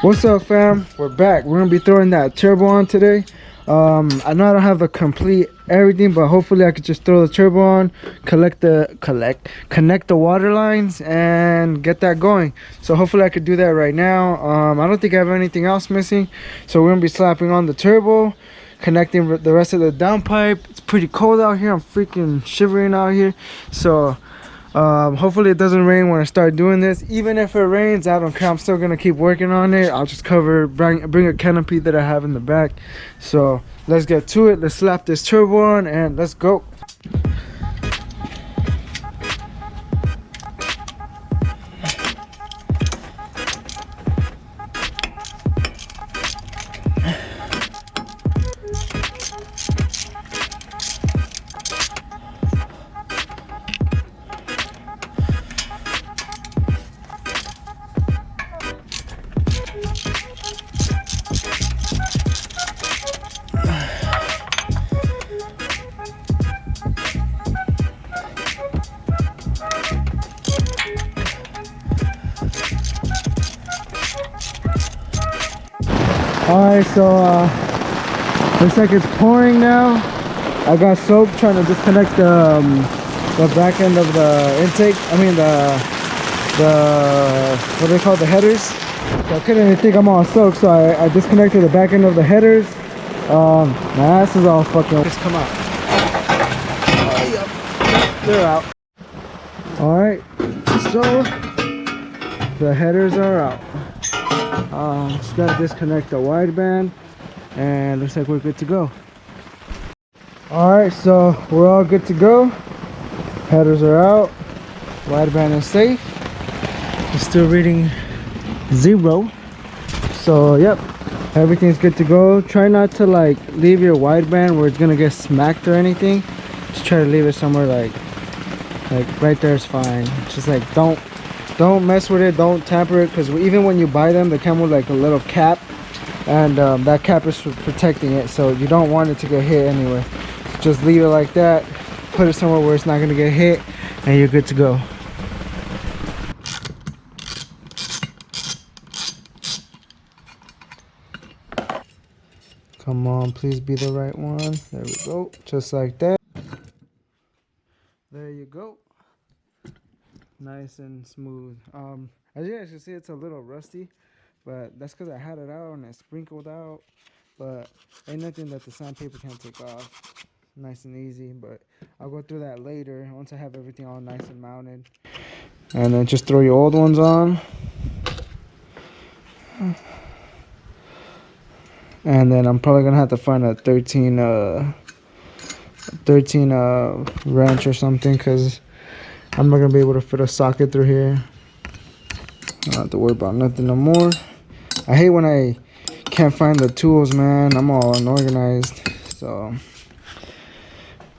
What's up, fam? We're back. We're gonna be throwing that turbo on today. I know I don't have the complete everything, but hopefully I could just throw the turbo on, connect the water lines, and get that going. So hopefully I could do that right now. I don't think I have anything else missing, so we're gonna be slapping on the turbo, connecting the rest of the downpipe. It's pretty cold out here. I'm freaking shivering out here. So hopefully it doesn't rain when I start doing this. Even if it rains, I don't care. I'm still gonna keep working on it. I'll just bring a canopy that I have in the back. So let's get to it. Let's slap this turbo on and let's go. Alright, so looks like it's pouring now. I got soap trying to disconnect the back end of the intake. I mean the what do they call it, the headers. So I couldn't even think I'm all soaked, so I disconnected the back end of the headers. My ass is all fucking just come out. Oh, yep. They're out. Alright, so the headers are out. Just gotta disconnect the wideband and looks like we're good to go. Alright, so we're all good to go. Headers are out, wideband is safe. It's still reading 0, so yep, everything's good to go. Try not to like leave your wideband where it's gonna get smacked or anything. Just try to leave it somewhere like right there is fine. Just like don't mess with it, don't tamper it, because even when you buy them, they come with like a little cap, and that cap is for protecting it, so you don't want it to get hit anyway. Just leave it like that, put it somewhere where it's not going to get hit, and you're good to go. Come on, please be the right one. There we go, just like that. There you go. Nice and smooth. As you guys can see, it's a little rusty, but that's because I had it out and it sprinkled out. But ain't nothing that the sandpaper can't take off. Nice and easy, but I'll go through that later once I have everything all nice and mounted. And then just throw your old ones on. And then I'm probably gonna have to find a 13 wrench or something, because I'm not gonna be able to fit a socket through here. I don't have to worry about nothing no more. I hate when I can't find the tools, man. I'm all unorganized. So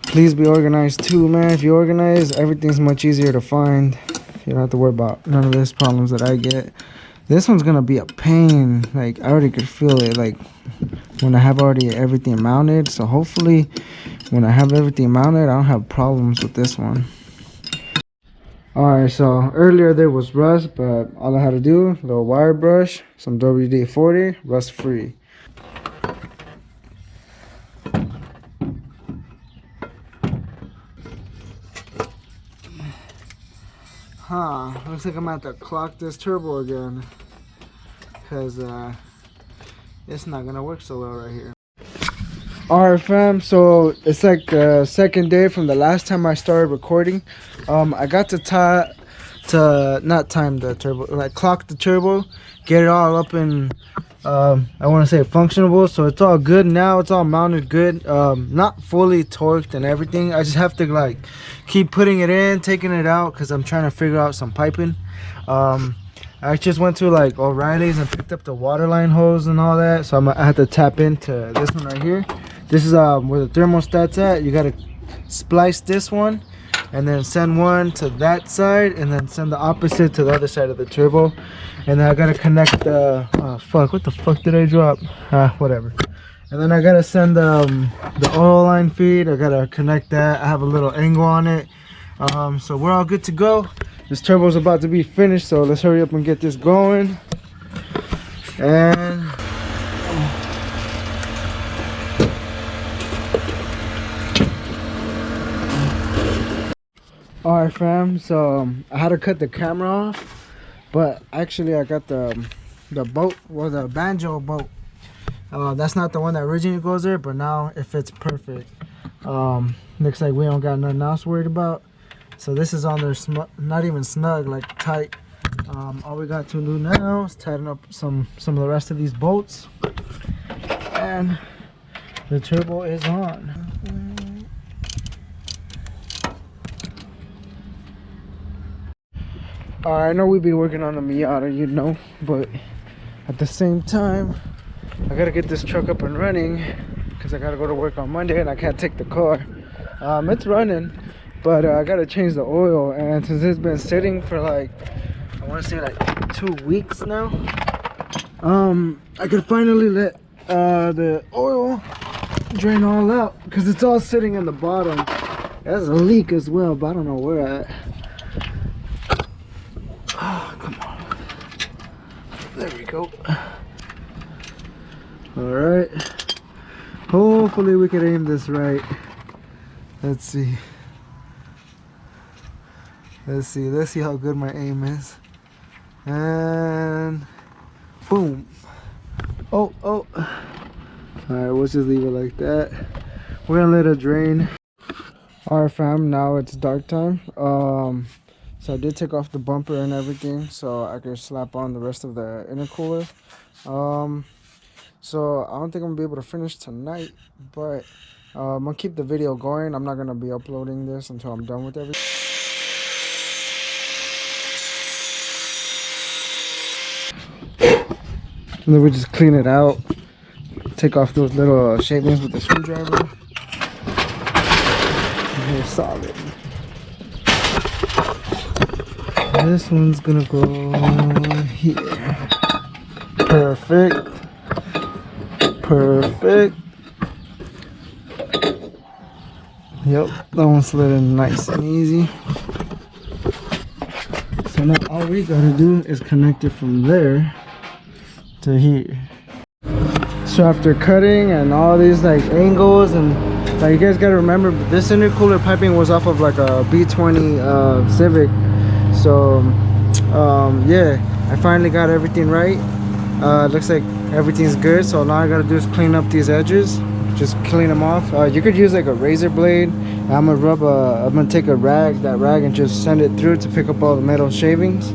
please be organized too, man. If you organize, everything's much easier to find. You don't have to worry about none of these problems that I get. This one's gonna be a pain. Like, I already could feel it, like when I have already everything mounted. So hopefully when I have everything mounted, I don't have problems with this one. Alright, so earlier there was rust, but all I had to do, a little wire brush, some WD-40, rust free. Looks like I'm gonna have to clock this turbo again, because it's not gonna work so well right here. Alright, fam, so it's like the second day from the last time I started recording. I got to not time the turbo, like clock the turbo, get it all up in I want to say functionable, so it's all good now. It's all mounted good, not fully torqued and everything. I just have to like keep putting it in, taking it out, because I'm trying to figure out some piping. I just went to like O'Reilly's and picked up the water line hose and all that, so I had to tap into this one right here. This is where the thermostat's at. You gotta splice this one and then send one to that side and then send the opposite to the other side of the turbo. And then I gotta connect the fuck, what the fuck did I drop? Whatever. And then I gotta send the oil line feed. I gotta connect that. I have a little angle on it. So we're all good to go. This turbo's about to be finished, so let's hurry up and get this going. And alright fam, so I had to cut the camera off, but actually I got the boat, or the banjo boat. That's not the one that originally goes there, but now it fits perfect. Looks like we don't got nothing else worried about. So this is on there, not even snug, like tight. All we got to do now is tighten up some of the rest of these bolts, and the turbo is on. I know we've been working on the Miata, you know, but at the same time, I gotta get this truck up and running because I gotta go to work on Monday and I can't take the car. It's running, but I gotta change the oil, and since it's been sitting for like, I want to say like 2 weeks now, I could finally let the oil drain all out because it's all sitting in the bottom. There's a leak as well, but I don't know where at. Oh, come on. There we go. Alright. Hopefully we can aim this right. Let's see. Let's see how good my aim is. And boom. Oh. Alright, we'll just leave it like that. We're gonna let it drain. Alright fam, now it's dark time. So I did take off the bumper and everything so I could slap on the rest of the intercooler. So I don't think I'm gonna be able to finish tonight, but I'm gonna keep the video going. I'm not gonna be uploading this until I'm done with everything. And then we just clean it out, take off those little shavings with the screwdriver. And it's solid. This one's gonna go here. Perfect. Yep, that one slid in nice and easy. So now all we gotta do is connect it from there to here. So after cutting and all these like angles, and like you guys gotta remember, this intercooler piping was off of like a B20 Civic. So yeah, I finally got everything right. Looks like everything's good, so all I gotta do is clean up these edges, just clean them off. You could use like a razor blade. I'm gonna take that rag and just send it through to pick up all the metal shavings.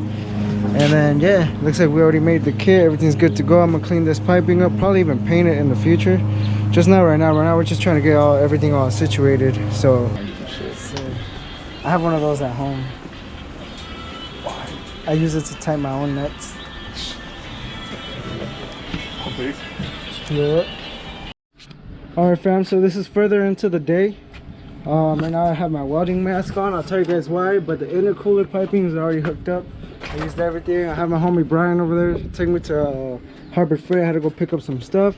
And then yeah, looks like we already made the kit, everything's good to go. I'm gonna clean this piping up, probably even paint it in the future. Just not right now. We're just trying to get everything all situated. So I have one of those at home. I use it to tie my own nuts. Yeah. Alright fam, so this is further into the day. Right now I have my welding mask on. I'll tell you guys why, but the intercooler piping is already hooked up. I used everything. I have my homie Brian over there taking me to Harbor Freight. I had to go pick up some stuff.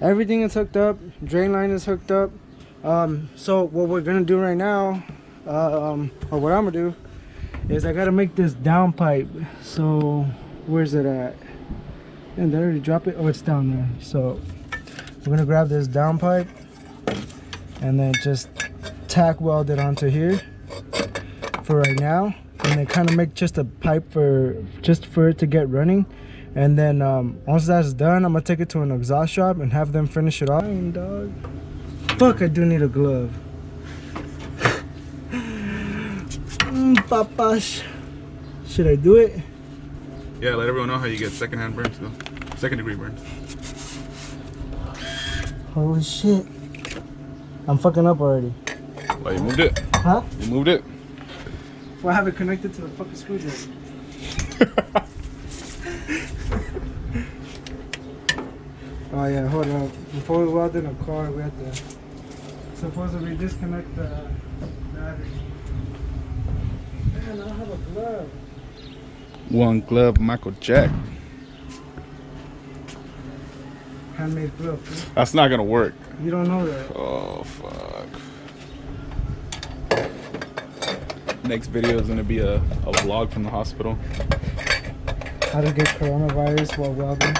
Everything is hooked up. Drain line is hooked up. So what we're gonna do right now, or what I'm gonna do, is I gotta make this down pipe. So where's it at? And did I already drop it? Oh, it's down there. So we're gonna grab this down pipe and then just tack weld it onto here for right now, and then kind of make just a pipe for it to get running. And then once that's done, I'm gonna take it to an exhaust shop and have them finish it off. Dog. Fuck, I do need a glove. Papash. Should I do it? Yeah, let everyone know how you get secondhand burns, though. Second degree burns. Holy shit. I'm fucking up already. Well, you moved it. Huh? You moved it. Well, I have it connected to the fucking screwdriver. Oh yeah, hold up. Before we weld in a car, we have to supposedly disconnect the battery. Man, I don't have a glove. One glove, Michael Jack. Handmade glove. That's not gonna work. You don't know that. Oh fuck. Next video is gonna be a vlog from the hospital. How to get coronavirus while welding.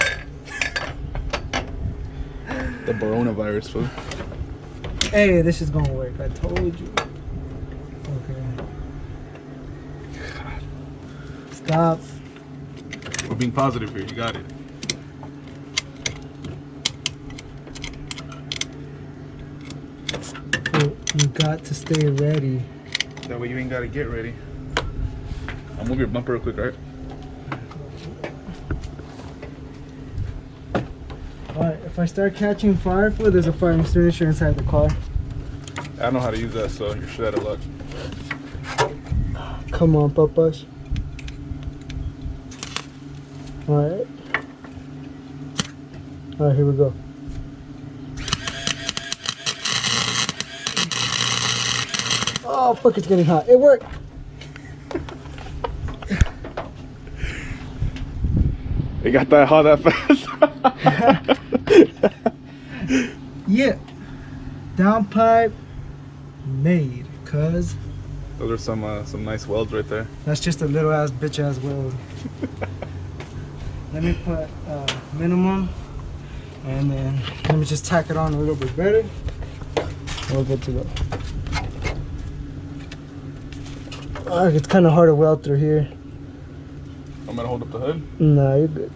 The coronavirus, fool. Hey, this is gonna work. I told you. Okay. Stop. We're being positive here. You got it. You got to stay ready. That way you ain't gotta get ready. I'll move your bumper real quick, alright? Alright, if I start catching fire, there's a fire extinguisher inside the car. I know how to use that, so you're shit out of luck. Come on, papas. Alright. Alright, here we go. Oh, fuck, it's getting hot. It worked. It got that hot that fast. Yeah. Downpipe made, cuz. Those are some nice welds right there. That's just a little ass bitch ass weld. Let me put minimum, and then let me just tack it on a little bit better. We're good to go. It's kind of hard to weld through here. I'm gonna hold up the hood. Nah, you're good.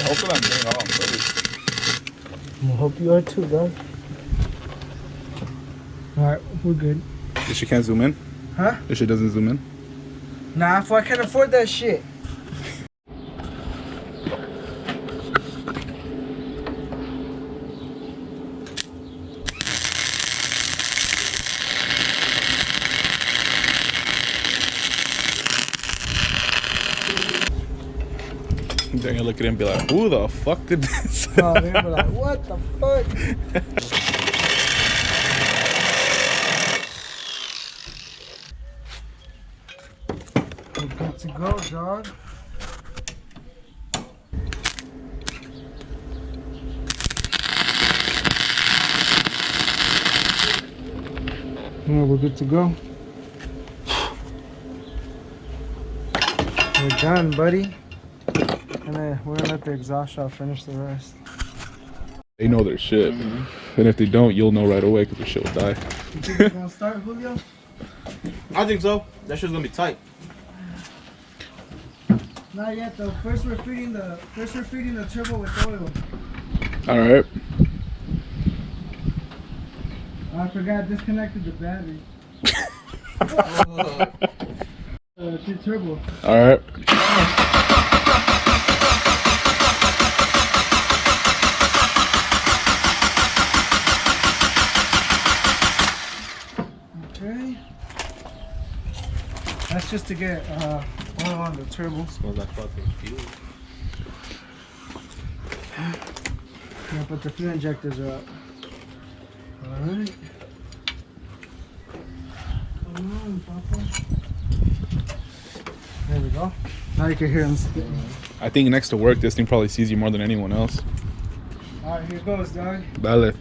Hopefully I'm getting all ready. I hope you are too, dog. Alright, we're good. This shit can't zoom in? Huh? This shit doesn't zoom in? Nah, I can't afford that shit. Then you look at it and be like, who the fuck did this? Oh, they're gonna be like, what the fuck? We're good to go, dog. Yeah, we're good to go. We're done, buddy. And then we're gonna let the exhaust shop finish the rest. They know their shit. And if they don't, you'll know right away because the shit will die. You think it's gonna start, Julio? I think so. That shit's gonna be tight. Not yet though. First we're feeding the turbo with oil. Alright. I forgot, disconnected the battery. It's your turbo. Alright. Okay. That's just to get oil on the turbo. Smells like fucking fuel. Yeah, but the fuel injectors are up. Alright. Come on, Papa. There we go. Now you can hear him spitting. I think next to work, this thing probably sees you more than anyone else. Alright, here goes, dog. Dale.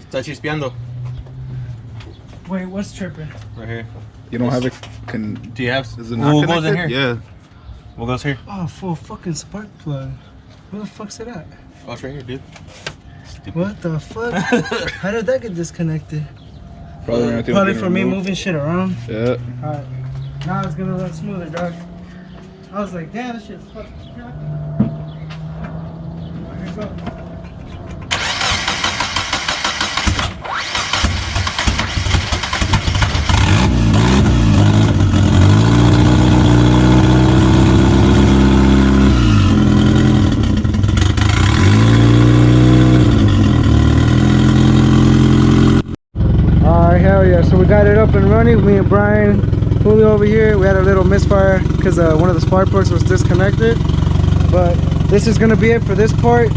Está chispeando. Wait, what's tripping? Right here. You don't have it. Do you have? Is it not What goes in connected? here? Yeah. What goes here? Oh, full fucking spark plug. Where the fuck's it at? Oh, it's right here, dude. Stupid. What the fuck? How did that get disconnected? Probably For me moving shit around. Yeah. Alright. Now it's gonna run smoother, dog. I was like, damn, this shit's fucking cracking. Alright, here we go. Hell yeah, so we got it up and running. Me and Brian, Julio over here, we had a little misfire because one of the spark plugs was disconnected. But this is gonna be it for this part.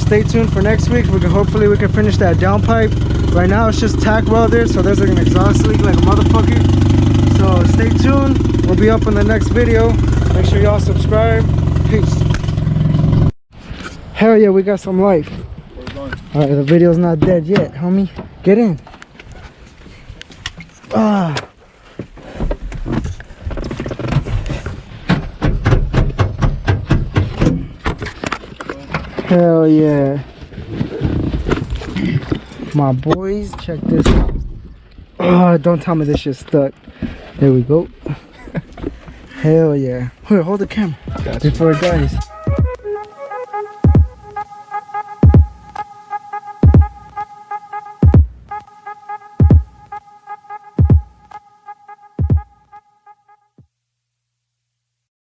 Stay tuned for next week. Hopefully we can finish that downpipe. Right now it's just tack welded, so there's an exhaust leak like a motherfucker. So stay tuned. We'll be up in the next video. Make sure y'all subscribe. Peace. Hell yeah, we got some life. Alright, the video's not dead yet, homie. Get in. Ah. Hell yeah. My boys, check this out. Oh, don't tell me this shit's stuck. There we go. Hell yeah. Here, hold the camera Gotcha. before it dies.